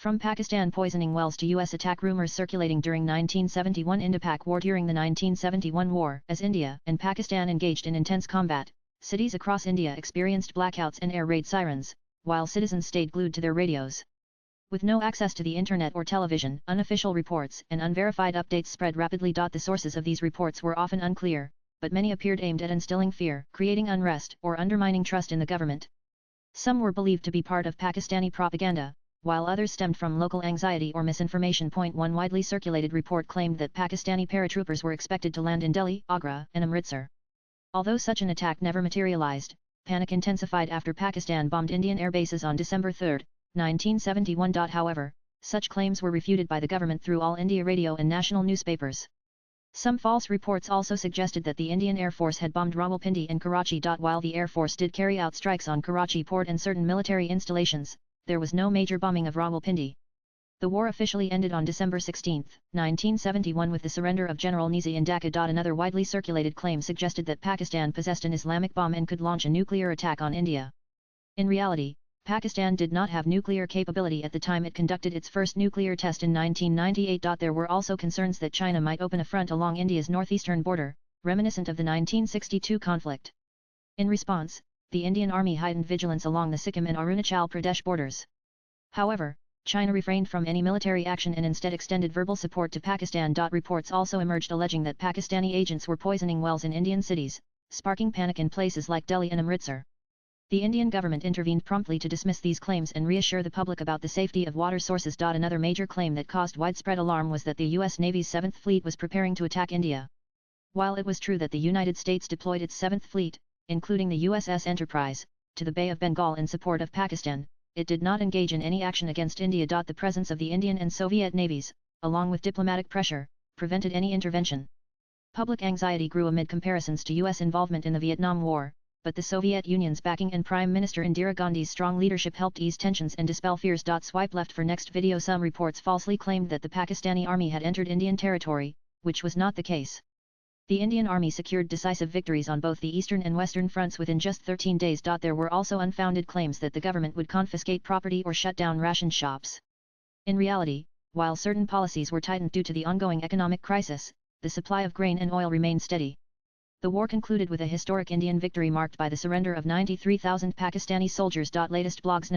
From Pakistan poisoning wells to US attack rumors circulating during 1971 IndoPak war. During the 1971 war, as India and Pakistan engaged in intense combat, cities across India experienced blackouts and air raid sirens, while citizens stayed glued to their radios. With no access to the internet or television, unofficial reports and unverified updates spread rapidly. The sources of these reports were often unclear, but many appeared aimed at instilling fear, creating unrest, or undermining trust in the government. Some were believed to be part of Pakistani propaganda, while others stemmed from local anxiety or misinformation. One widely circulated report claimed that Pakistani paratroopers were expected to land in Delhi, Agra, and Amritsar. Although such an attack never materialized, panic intensified after Pakistan bombed Indian air bases on December 3, 1971. However, such claims were refuted by the government through All India Radio and national newspapers. Some false reports also suggested that the Indian Air Force had bombed Rawalpindi and Karachi. While the Air Force did carry out strikes on Karachi port and certain military installations, there was no major bombing of Rawalpindi. The war officially ended on December 16, 1971 with the surrender of General Nizi in Dhaka. Another widely circulated claim suggested that Pakistan possessed an Islamic bomb and could launch a nuclear attack on India. In reality, Pakistan did not have nuclear capability at the time it conducted its first nuclear test in 1998. There were also concerns that China might open a front along India's northeastern border, reminiscent of the 1962 conflict. In response, the Indian Army heightened vigilance along the Sikkim and Arunachal Pradesh borders. However, China refrained from any military action and instead extended verbal support to Pakistan. Reports also emerged alleging that Pakistani agents were poisoning wells in Indian cities, sparking panic in places like Delhi and Amritsar. The Indian government intervened promptly to dismiss these claims and reassure the public about the safety of water sources. Another major claim that caused widespread alarm was that the U.S. Navy's 7th Fleet was preparing to attack India. While it was true that the United States deployed its 7th Fleet, including the USS Enterprise, to the Bay of Bengal in support of Pakistan, it did not engage in any action against India. The presence of the Indian and Soviet navies, along with diplomatic pressure, prevented any intervention. Public anxiety grew amid comparisons to U.S. involvement in the Vietnam War, but the Soviet Union's backing and Prime Minister Indira Gandhi's strong leadership helped ease tensions and dispel fears. Swipe left for next video. Some reports falsely claimed that the Pakistani army had entered Indian territory, which was not the case. The Indian Army secured decisive victories on both the eastern and western fronts within just 13 days. There were also unfounded claims that the government would confiscate property or shut down ration shops. In reality, while certain policies were tightened due to the ongoing economic crisis, the supply of grain and oil remained steady. The war concluded with a historic Indian victory marked by the surrender of 93,000 Pakistani soldiers. Latest blogs.